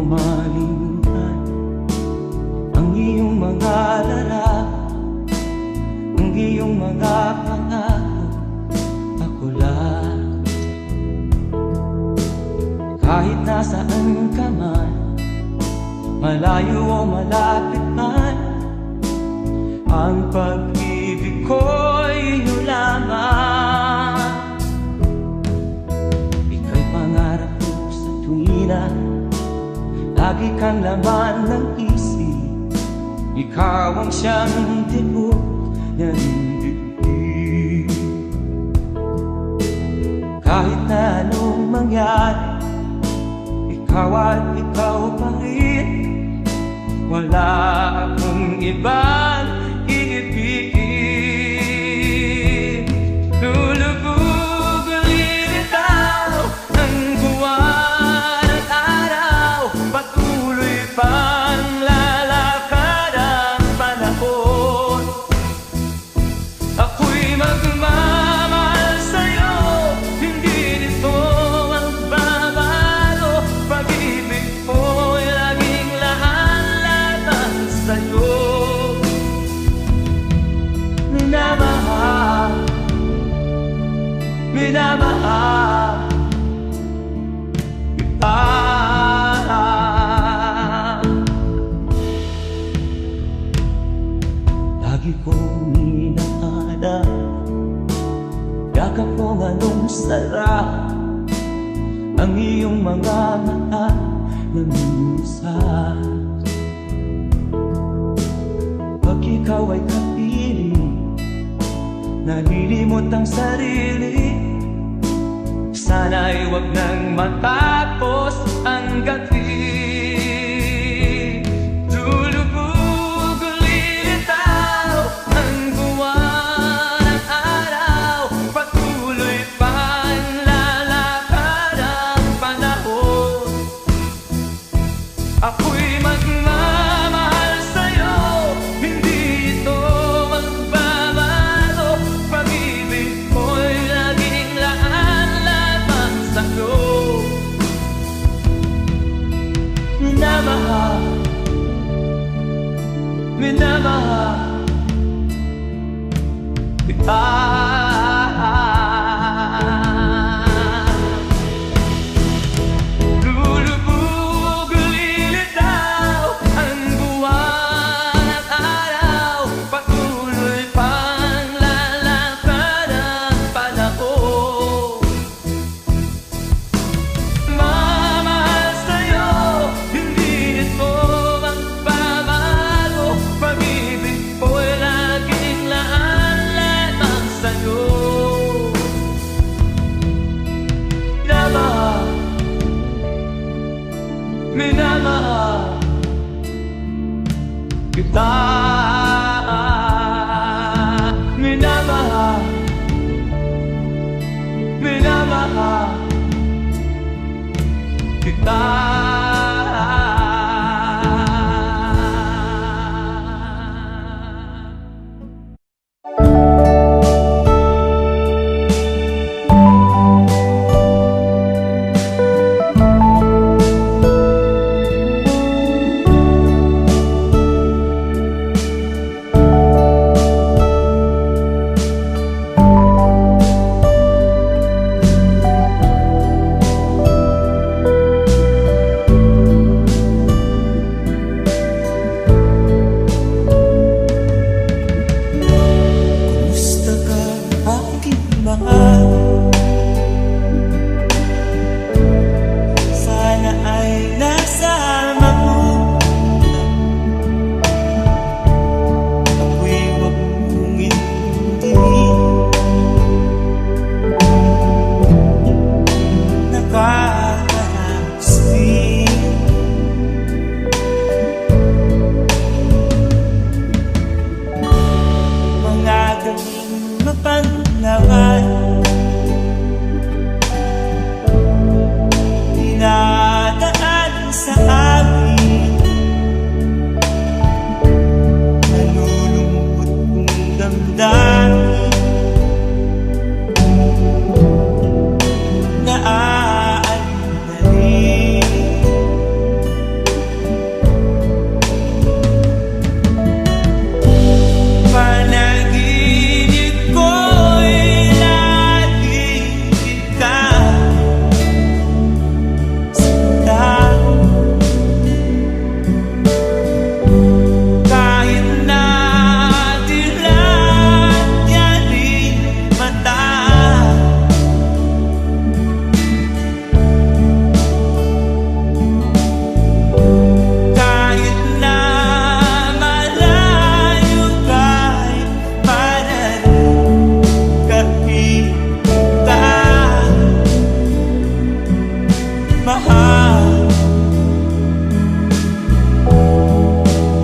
malimutan ang iyong mga larawan, ang iyong mga pangako. Ako lang, kahit nasaan ka man, malayo o malapit man, ang pag-ibig ko'y iyo lamang. Ika'y pangarap ko sa tuwina, lagi kang laman ng isip. Ikaw ang siyang tibok ng dibdib. Kahit na anong mangyari, ikaw at ikaw pa rin. Wala akong ibang iibigin. Lulubog lilitaw ang buwan at araw, patuloy pang lalakad ang panahon. Ako'y magmamahal sa'yo, hindi nito magbabago. Pag-ibig ko'y laging lahat-lahat sa'yo. Minamahal, minamahal kita. Lagi kong inahanap yakap mong anong sarap, ang iyong mga mata nag-uusap. Pag ikaw ay kapiling, nalilimot ang sarili. Sana'y wag nang matapos ang gabi. Lulubog lilitaw ang buwan at araw, patuloy pang lalakad ang panahon. Ako'y magmamahal sa'yo, hindi ito magbabago. Pag-ibig ko'y laging laan-laman sa'yo. Minamahal, minamahal kita. Lulubog lilitaw ang buwan at araw, patuloy pang lalakad ang panahon. Mamahal sa'yo, hindi ito magbabago. Pag-ibig ko'y laging laan-laman sa'yo. Minamahal, minamahal kita. Minamahal, minamahal kita. Kumusta ka, aking mahal? Sana ay nasama mo. Ako'y wag mong intindihin. Nakakarasin mga gabing mapanglawan, dinadaan sa amin. Nalulungkot kong damdamin, naaalala rin mahal.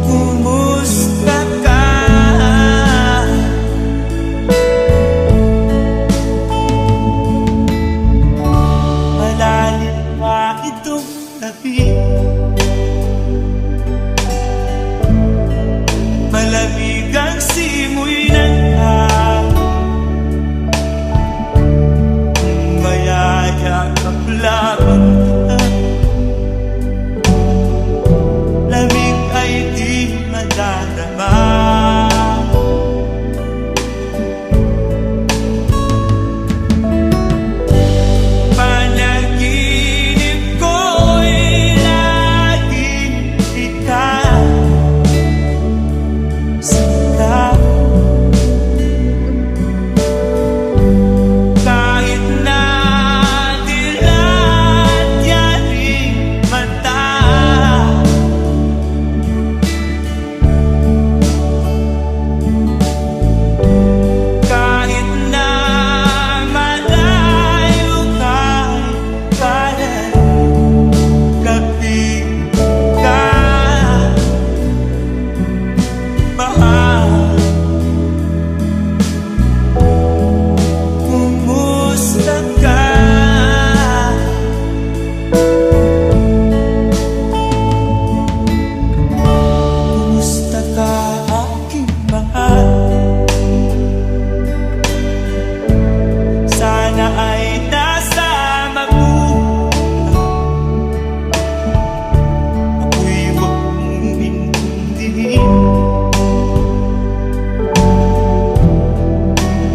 Kumusta ka? Malalim pa itong gabi, malamig ang simoy ng hangin, mayayakap lamang kita. Lamig ay di madadama. Panaginip ko'y laging ikaw, sila. Kahit na dilat yaring mata, kahit na malayo kay kanan, kapit ka, mahal. Kumusta ka? Kumusta ka, aking mahal? Sana ay nasa mabuti. Ako'y huwag mong intindihin.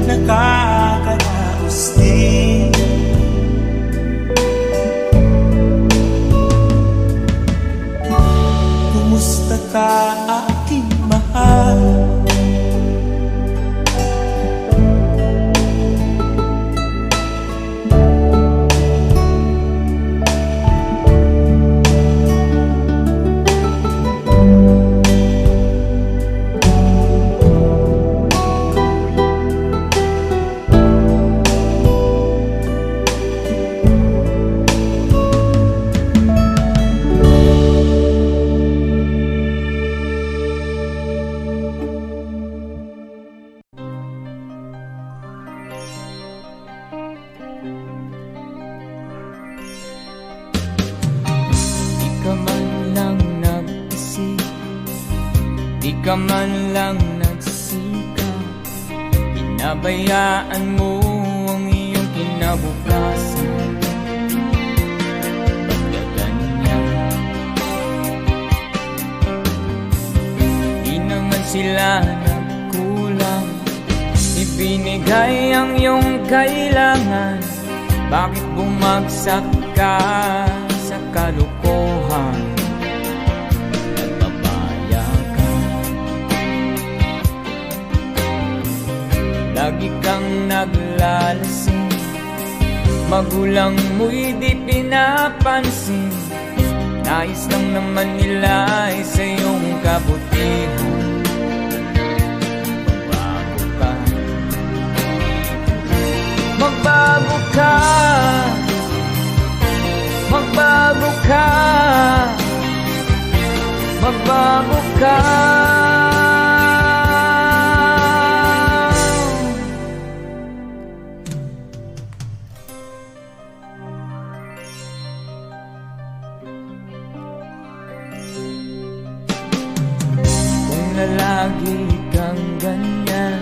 Nakakaraos din. Kumusta ka, aking mahal? Di ka man lang nag-isip, di ka man lang nagsika, pinabayaan mo ang iyong kinabukasan. Pagkaganyan, di naman sila nagkulang, ibinigay ang iyong kailangan. Bakit bumagsak ka sa kalokohan? Nagpapaya ka, lagi kang naglalasing, magulang mo'y di pinapansin. Nais lang naman nila ay sa iyong kabutihan. Magbago ka, magbago ka, magbago ka. Kung lalagi kang ganyan,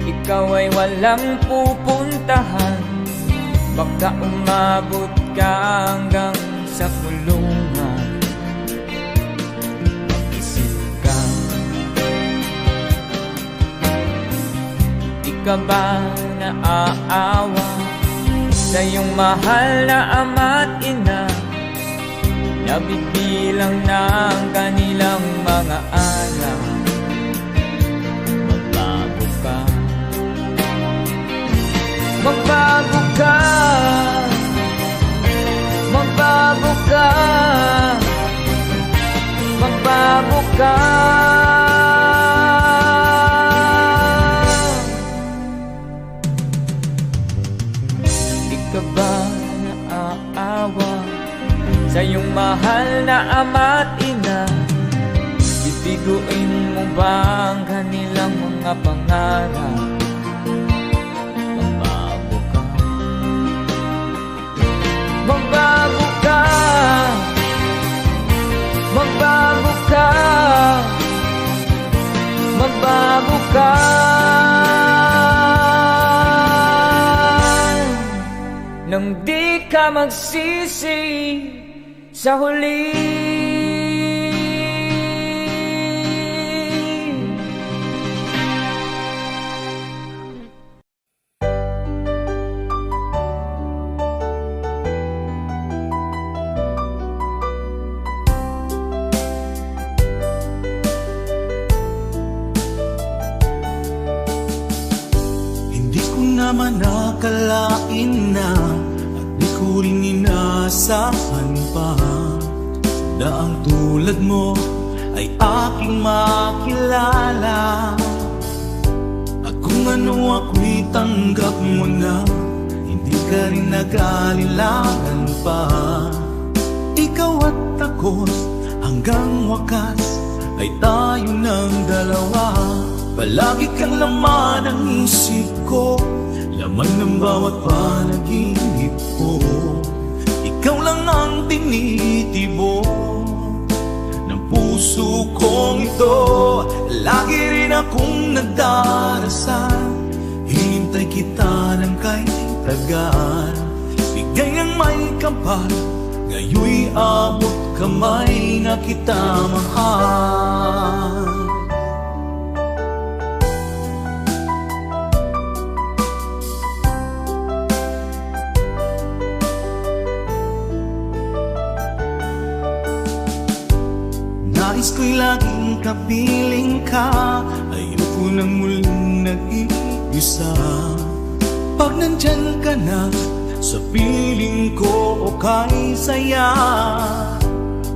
ikaw ay walang pupuntahan. Baka umabot ka hanggang sa kulungan. Mag-isip ka, di ka ba naaawa sa iyong mahal na ama't ina? Nabibilang na ang kanilang mga anak. Magbago ka, magbago ka, magbago ka, magbago ka. Di ka ba naaawa sa iyong mahal na ama't ina. Bibiguin mo ba ang kanilang mga pangarap? Magbago ka, magbago ka, magbago ka, magbago ka. Nang di ka magsisi sa huli. Hindi ko naman nakalain na at di ko rin inaasahan pa na ang tulad mo ay aking makilala. At kung ano ako'y tanggap mo na, hindi ka rin nag-alilangan pa. Ikaw at ako hanggang wakas ay tayo ng dalawa. Palagi kang laman ng isip ko, laman ng bawat panaginip ko. Ikaw lang ang tinitibok ng puso kong ito. Lagi rin akong nagdarasal, hinintay kita ng kahit tagal. Bigay ng may kapal, ngayon'y abot kamay na kita mahal. Nais ko'y laging kapiling ka, ayoko nang muling nag-iisa. Pag nandyan ka na, sa piling ko okay saya.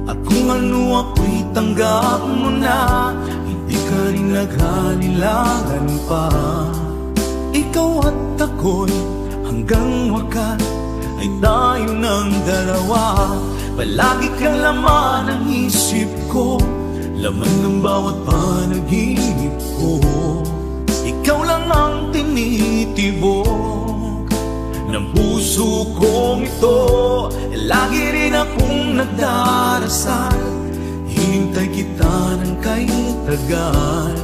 At kung ano ako'y tanggap mo na, hindi ka rin naghalilangan pa. Ikaw at ako'y hanggang wakas ay tayo ng dalawa. Palagi kang laman ng isip ko, laman ng bawat panaginip ko. Ikaw lang ang tinitibok ng puso kong ito. Lagi rin akong nagdarasal, hinintay kita ng kahit tagal.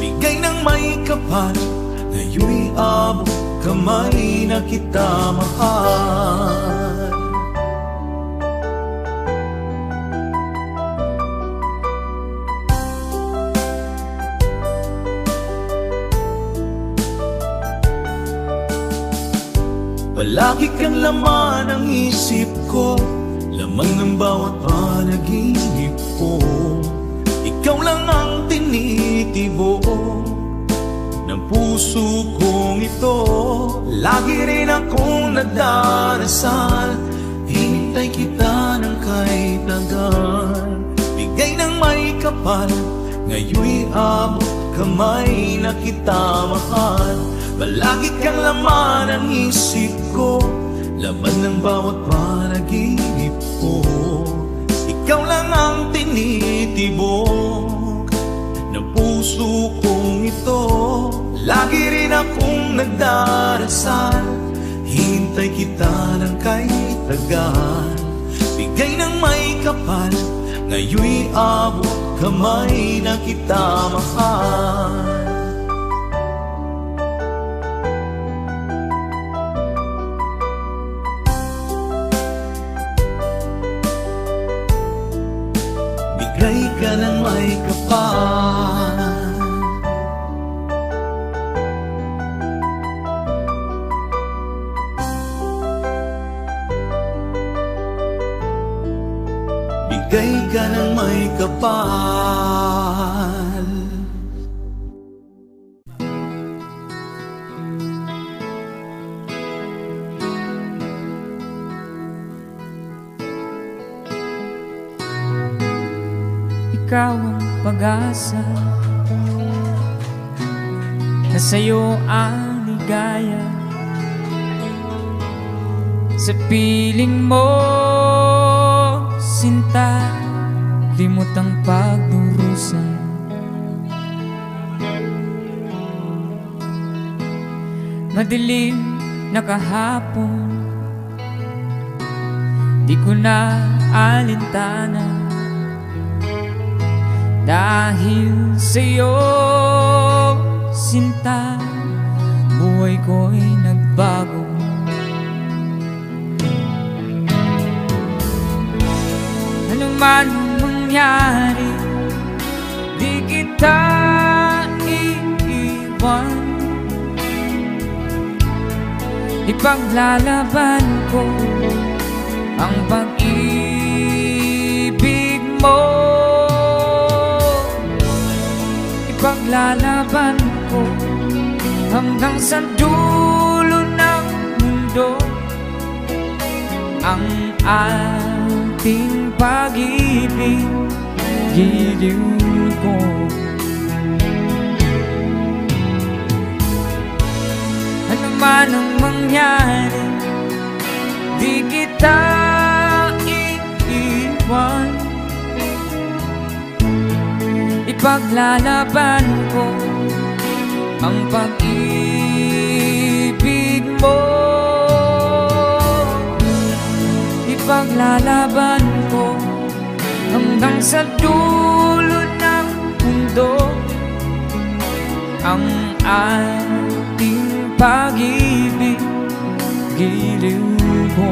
Bigay ng may kapal, ngayon'y abot kamay na kita mahal. Palagi kang laman ng isip ko, laman ng bawat panaginip ko. Ikaw lang ang tinitibok ng puso kong ito. Lagi rin akong nagdarasal, hinintay kita ng kahit tagal. Bigay ng may kapal, ngayon'y abot kamay na kita mahal. Palagi kang laman ng isip ko, laman ng bawat panaginip ko. Ikaw lang ang tinitibok ng puso kong ito. Lagi rin akong nagdarasal, hintay kita ng kahit tagal. Bigay ng may kapal, ngayon'y abot kamay na kita mahal. Bigay ka ng may kapal, bigay ka ng may kapal. Ikaw ang pag-asa, na sa'yo ang ligaya. Sa piling mo sinta, limot ang pagdurusa. Madilim na kahapon, di ko na alintana. Dahil sa'yo, sinta, buhay ko'y nagbago. Ano man mangyari, di kita iiwan. Ipaglalaban ko ang pag-ibig mo. Ipaglalaban ko hanggang sa dulo ng mundo ang ating pag-ibig, giliw ko. Ano man ang mangyari, di kita iiwan. Ipaglalaban ko ang pag-ibig mo. Ipaglalaban ko hanggang sa dulo ng mundo ang ating pag-ibig, giliw ko.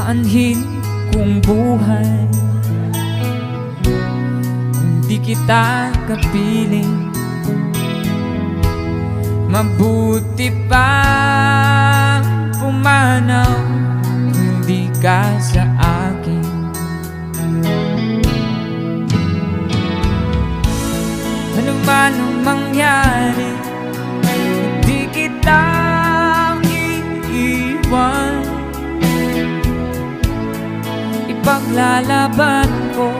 Aanhin kong buhay kung di kita kapiling. Mabuti pa pumanaw kung di ka sa akin. Ano man ang mangyari, di kita iiwan. Ipaglalaban ko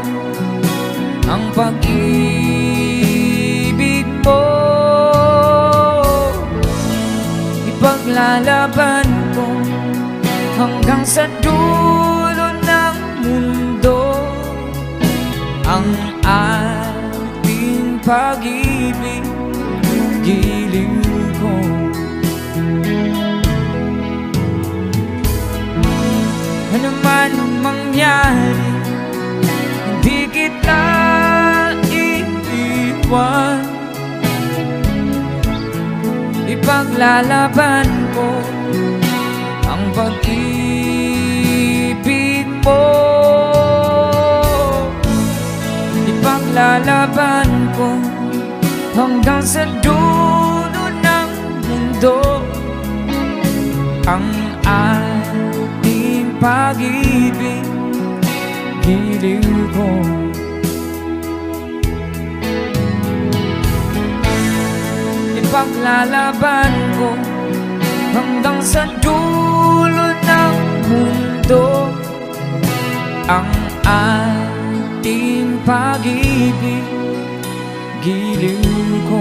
ang pag-ibig mo. Ipaglalaban ko hanggang sa dulo ng mundo ang ating pag-ibig, giliw ko. Ano man ang mangyari, hindi kita iiwan. Ipaglalaban ko ang pag-ibig mo. Ipaglalaban ko hanggang sa dulo ng mundo ang ating pag-ibig, giliw ko. Ipaglalaban ko hanggang sa dulo ng mundo ang ating pag-ibig, giliw ko.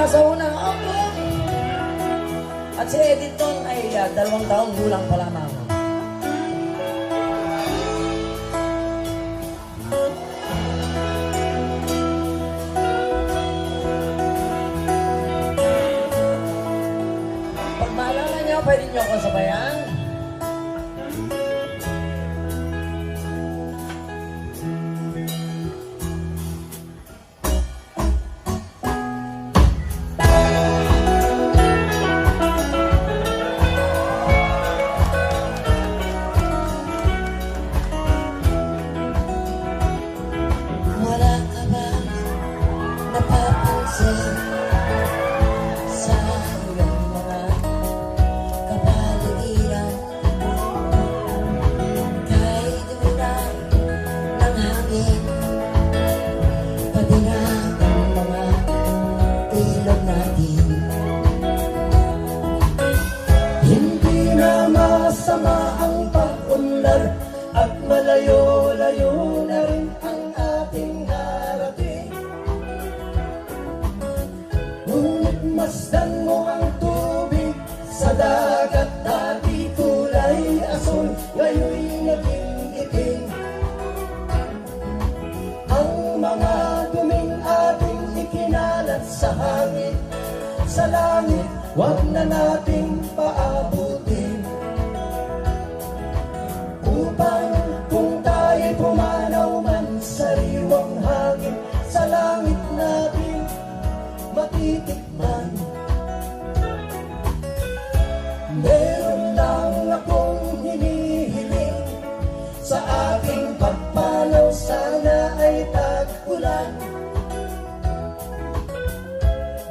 Sa unang album. At si Editon ay 2 taong gulang pa lamang. Pag maalala niyo, pwede niyo ako sabayan. mga duming ating ikinalat sa hangin, sa langit, wag na nating paabutin. Upang kung tayo'y pumanaw man sa riwang hangin, sa langit natin matitikman. Meron lang akong hinihiling, sa aking pagpanaw sana ay tag-ulan.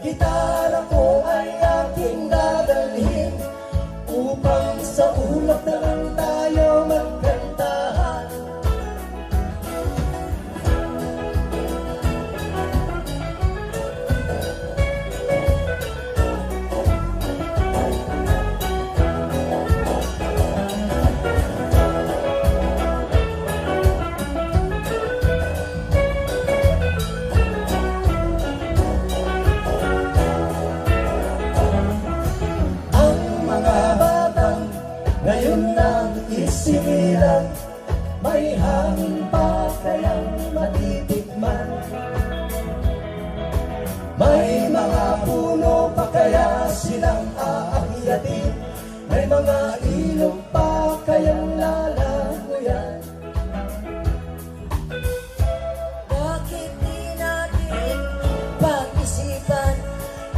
Gitara ko ay aking dadalhin, upang sa ulap na lang tayo magkantahan. Ang mga batang ngayon lang isinilang, may hangin pa kayang matitikman. May mga puno pa kaya silang aakyatin, may mga ilog pa kayang lalaguyan. Bakit di natin pag-isipan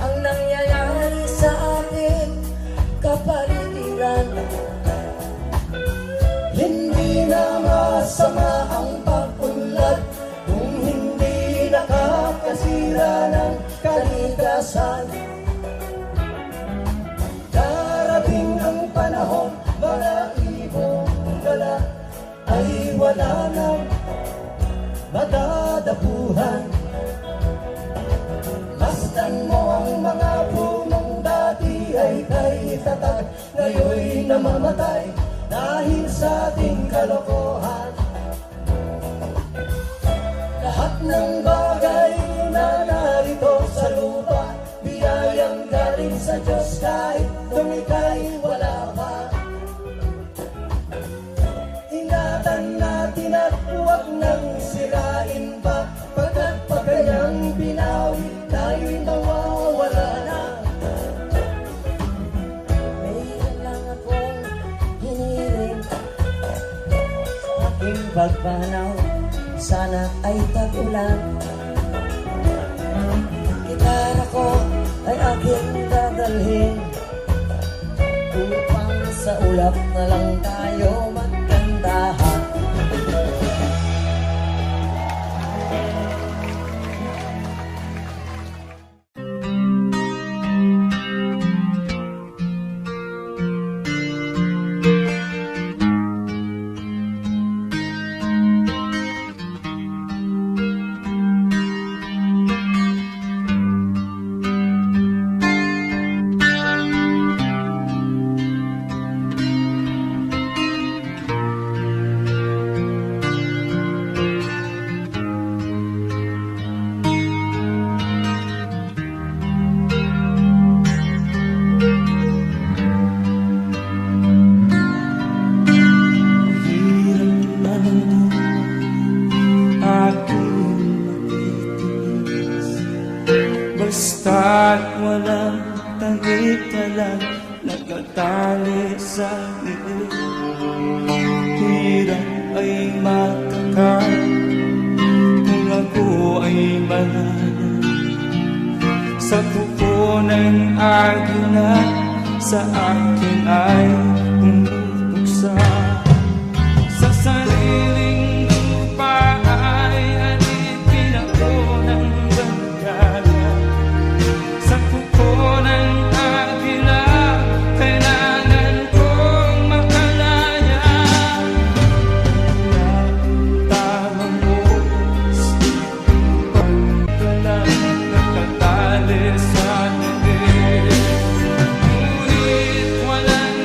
ang nangyayari sa ating kapaligiran? Hindi na masama ang pag-unlad kung hindi nakakasira ng kalikasan. Darating ang panahon, mga ibong gala ay wala nang madadapuhan. Masdan mo ang mga punong dati ay kay tatag, ngayon'y namamatay dahil sa ating kalokohan. Lahat ng bagay na narito sa lupa, biyayang galing sa Diyos kahit tumikay wala pa. Ingatan natin at huwag nang sirain pa, pagkat pag kanyang binawi, tayo'y mawawala na. Mayroon lang akong hinihiling, sa aking pagpanaw sana ay tag-ulan. Gitara ko ay aking dadalhin, upang sa ulap na lang tayo magkantahan. Basta't walang tangitalang nakatali sa liit. Hirap ay matakan kung ako ay manana. Sa pupo ng agila sa akin ay umubuksa. Sa sariling lupa ay alipin ako ng bandana. Sa pupo ng agila kailangan kong makalaya. Tamang oras pagkalang nakatali sa tinig. Ngunit walang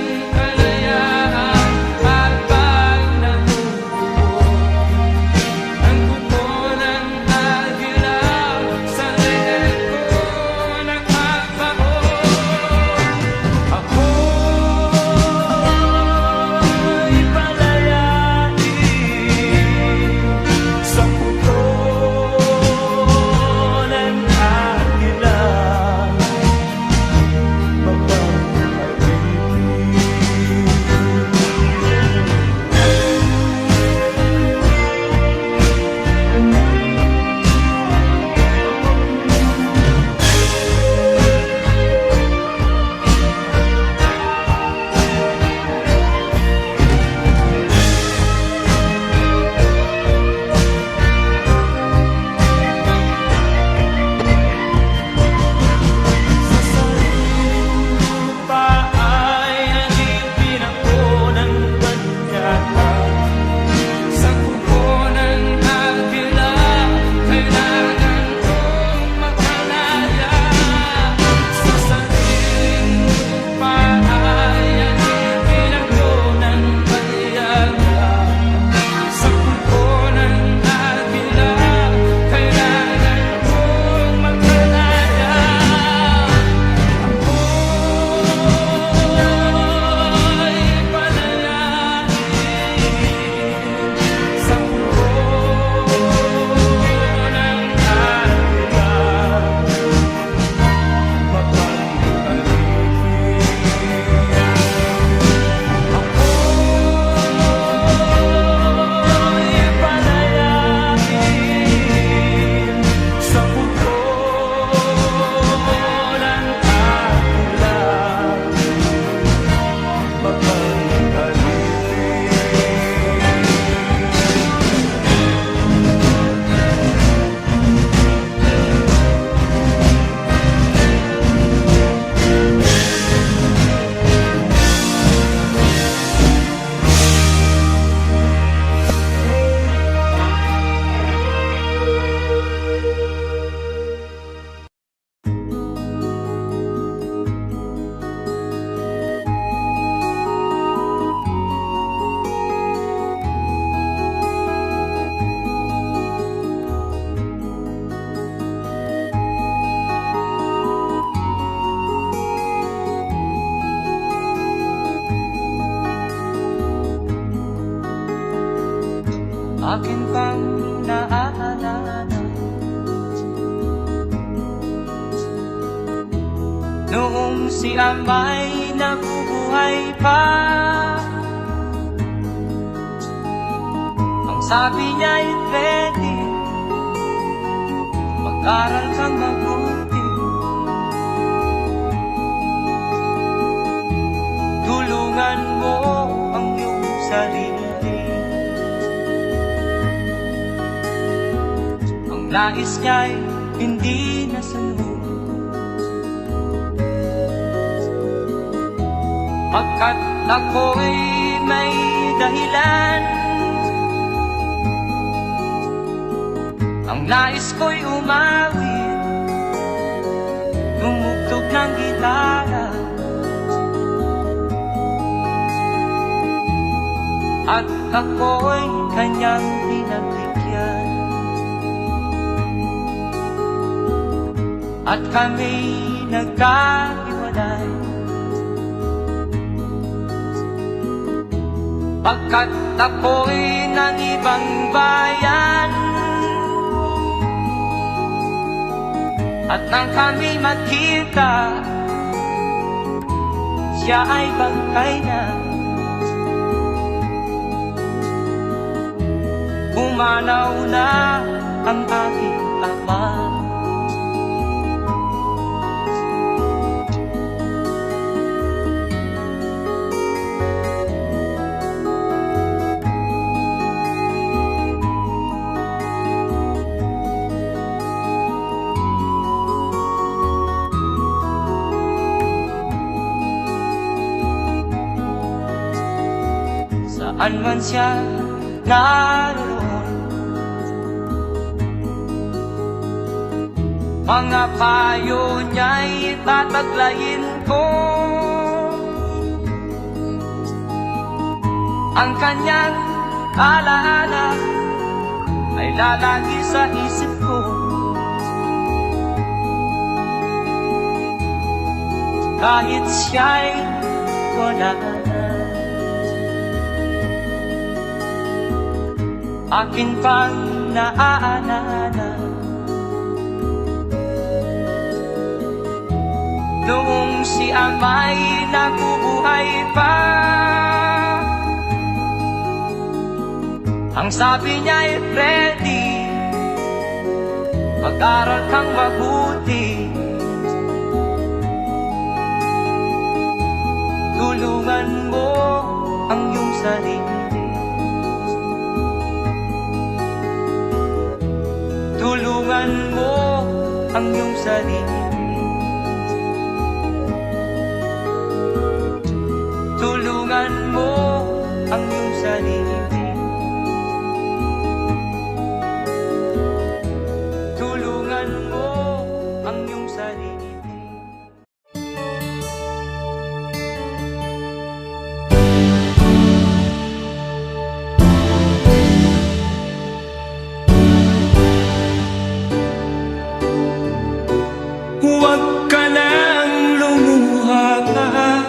si Ama'y nabubuhay pa, ang sabi niya'y pwede mag-aral kang mabuti, tulungan mo ang iyong sarili. Ang nais niya'y hindi nasunod, pagkat ako'y may dahilan. Ang nais ko'y umawit, tumugtog ng gitara, at ako'y kanyang pinagbigyan. At kami nagkahiwalay, pagkat ako'y ng ibang bayan. At nang kami magkita, siya ay bangkay na. Pumanaw na ang aking ama. Saan man siya naroon, mga payo niya'y tataglayin ko. Ang kanyang alaala ay lalagi sa isip ko. Kahit siya'y wala na, akin pang naaalala noong si Ama'y nabubuhay pa, ang sabi niya'y ready, mag-aral kang mabuti, tulungan mo ang iyong sarili. Tulungan mo ang iyong sarili. Tulungan mo ang iyong sarili. Tulungan mo ang iyong sarili. Huwag ka nang lumuha pa,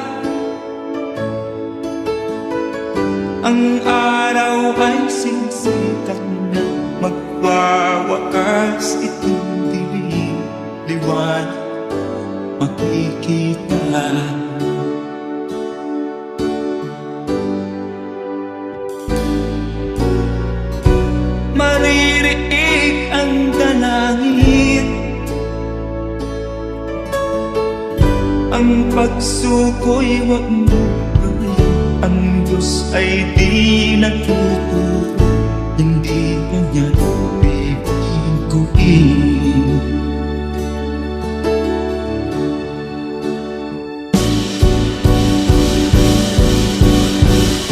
ang araw ay sisikat na, magwawakas itong dilim, liwanag makikita. Maririig ang dalangin, ang pagsuko'y huwag mo gawin. Ang Diyos ay di nagtuturo, hindi mo niya bibiguin.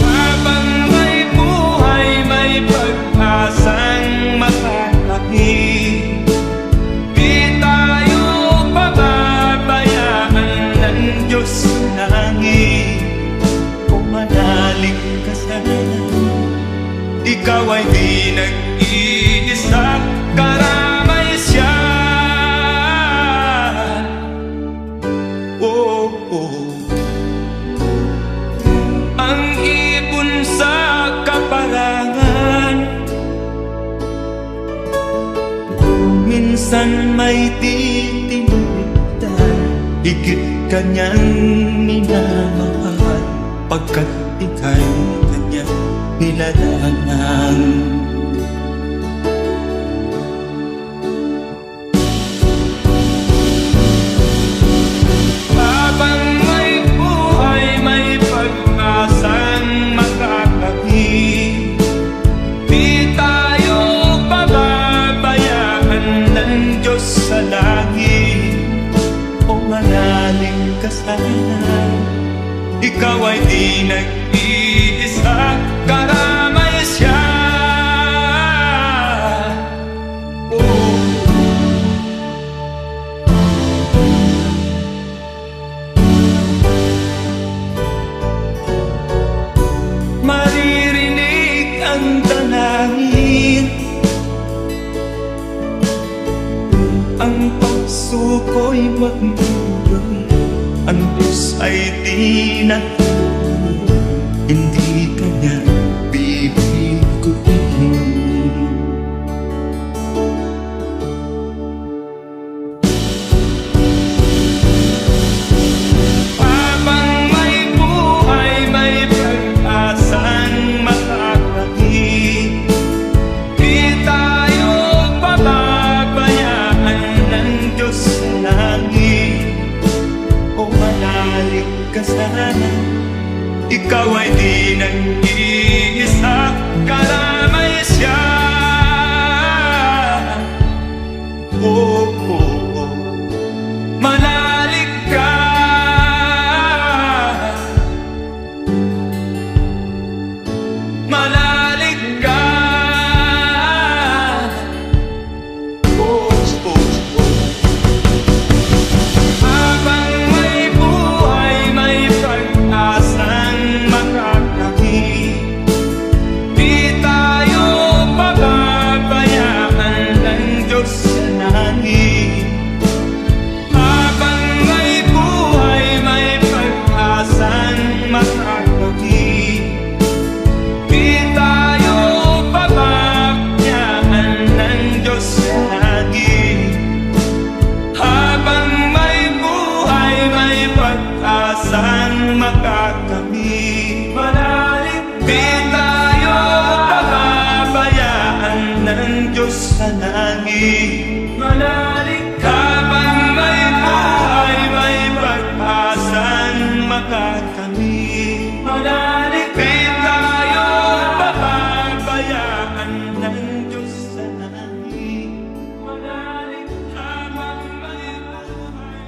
Habang may buhay, may pag-asang makakakit. Di tayo pababayaan ng Diyos na langit. Kung manalig ka sana, ikaw ay di nag-iisa, karamay siya. Oh, oh. Ang ibon sa kaparangan, minsan may titinitan, higit kanyang minamahal pagkat ika'y kanyang nilalangan. Habang may buhay, may pag-asang makakapit. Di tayo pababayaan ng Diyos sa langit. O manaling ka sana, ikaw ay di nag-iisa, karamay siya. Oh. Maririnig ang dalangin, ang pagsuko'y wag mong, ang Diyos ay di natulog, hindi kanya bibiguin. Habang may buhay, may pag-asang makakapit. Di tayo pababayaan ng Diyos sa langit. O manalig ka sana, ikaw ay di nag-iisa, karamay siya. Oh, oh, oh. Manalig ka, manalig ka. Oh, oh, oh. Habang may buhay, may pag-asang makakapit. Di tayo pababayaan ng Diyos sa langit. Habang may buhay, may pag-asang makakapit. Di tayo pababayaan ng Diyos sa langit. Habang may buhay, may pag-asang makakamit. Manalig, di tayo pababayaan ng Diyos sa langit. Manalig, habang may buhay, may pag-asang makakamit. Manalig, di tayo pababayaan ng Diyos sa langit. Manalig, habang may buhay, may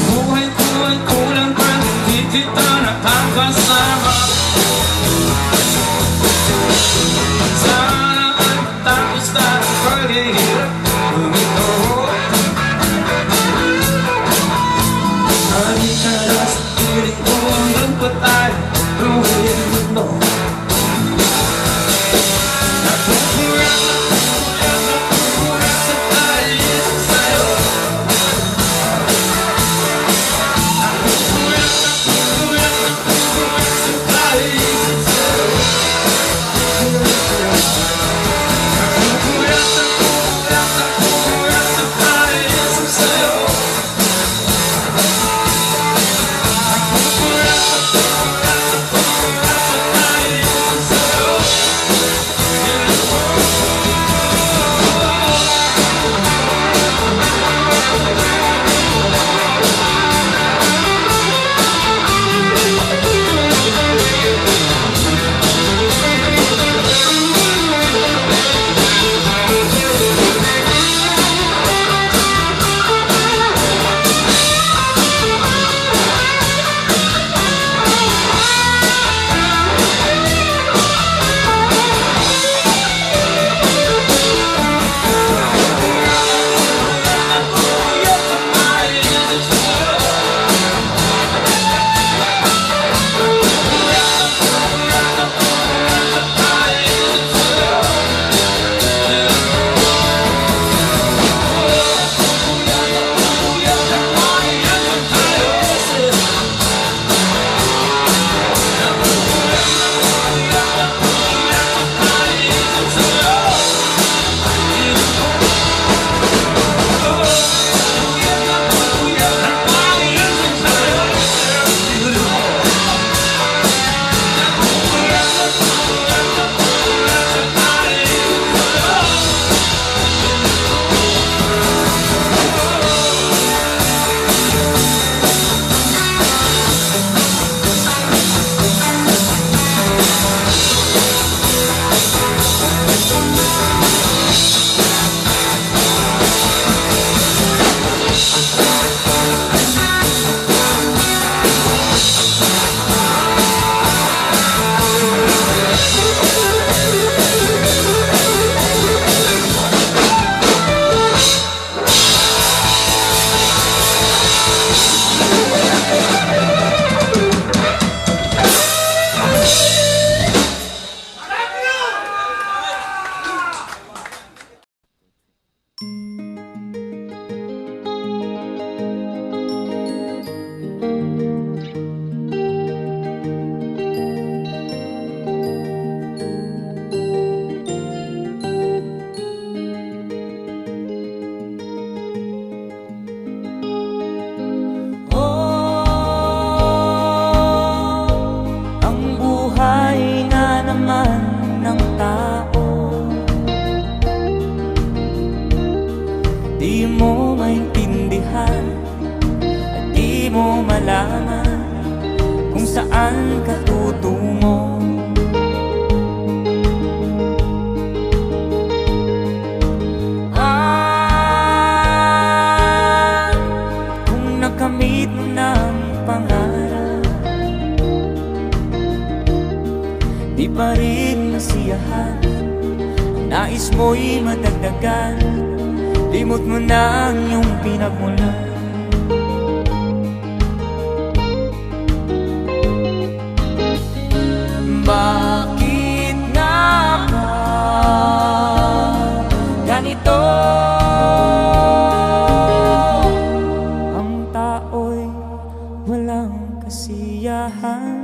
Buhay ko ay saan ka tutungo? Kung nakamit mo ng pangarap, di pa rin nasiyahan, nais mo'y madagdagan, limot mo na ang iyong pinagmulan. Bakit nga ba ganito? Ang tao'y walang kasiyahan.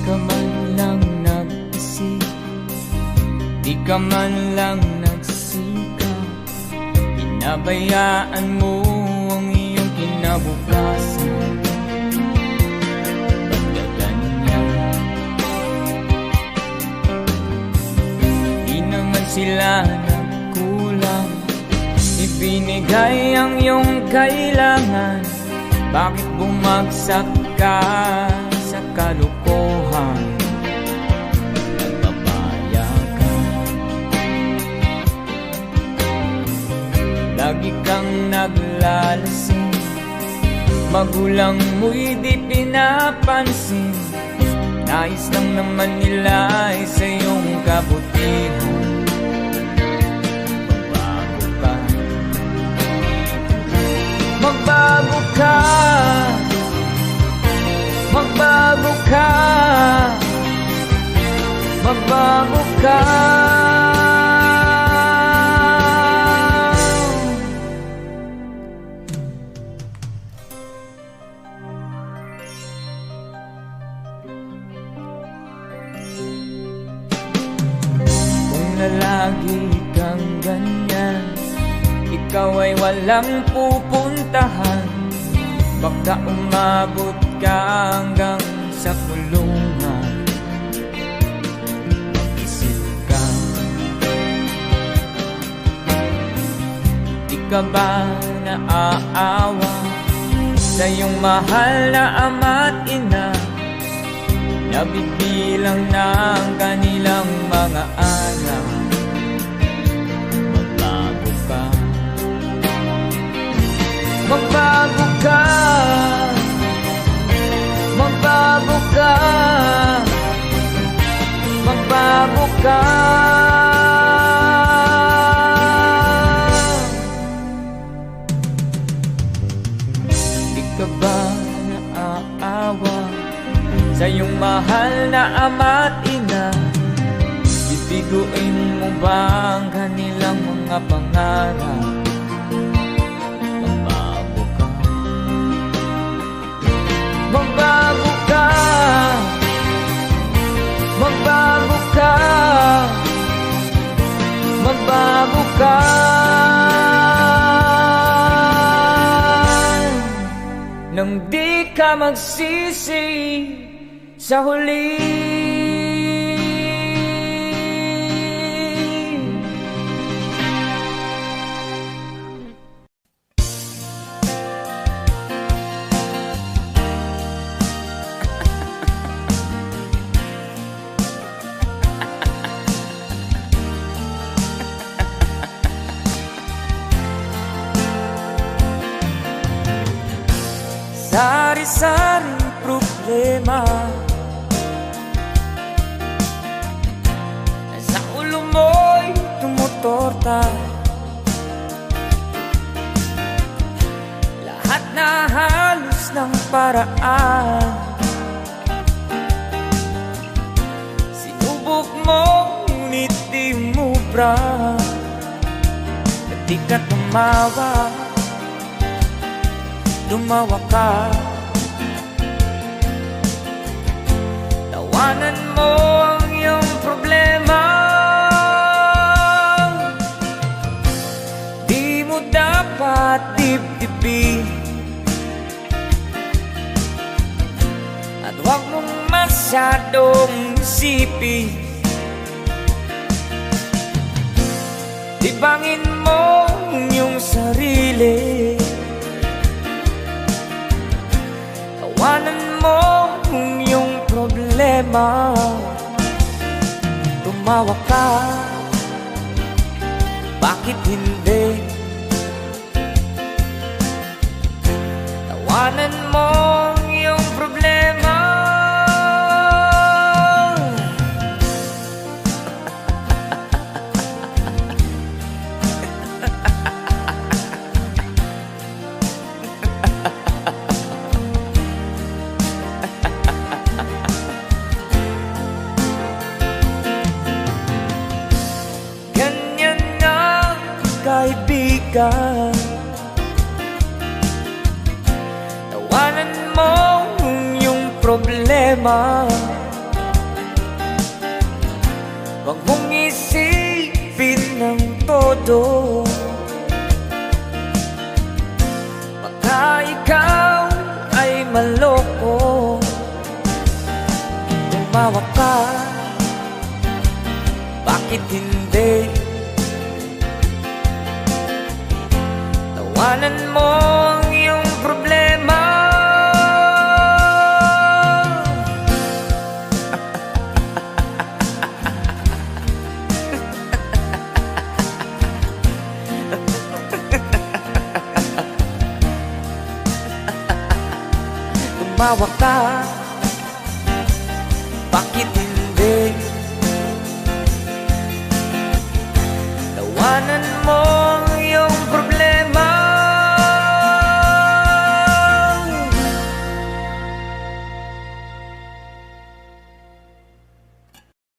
ka man lang nag-isip, di ka man lang nagsikap, pinabayaan mo ang iyong kinabukasan. Ba't ganyan? Di naman sila nagkulang, ibinigay ang iyong kailangan. Bakit bumagsak ka sa kalukuhan? Nagpapaya ka, lagi kang naglalasing, magulang mo'y di pinapansin. Nais lang naman nila ay sa iyong kabutihan. Magbago ka, magbago ka, magbago ka. Kung nalagi kang ganyan, ikaw ay walang pupuntahan. Baka umabot ka hanggang sa kulungan. Mag-isip ka, di ka ba naaawa sa iyong mahal na ama't ina? Nabibilang na ang kanilang mga anak. Magbago ka, magbago ka, magbago ka, magbago ka. Di ka ba naaawa sa iyong mahal na ama't ina? Bibiguin mo ba ang kanilang mga pangarap? Magbago ka, magbago ka, magbago ka. Nang di ka magsisi sa huli. Sari-saring problema sa ulo mo'y tumutorta. Lahat na halos ng paraan sinubok mo, ngunit di mubra. At di ka tumawa, lumawa ka. Tawanan mo ang iyong problema. Di mo dapat dibdibin, at huwag mong masyadong isipin. Libangin mo ang iyong sarili. Tawanan mo ang iyong problema. Tumawa ka, bakit hindi? Tawanan mo ang iyong problema. Kaibigan, tawanan mo ang iyong problema. Huwag mong isipin ng todo, baka ikaw ay maloko. Tumawa ka, bakit hindi? Tawanan mo ang iyong problema. Tumawa ka, bakit hindi? Tawanan mo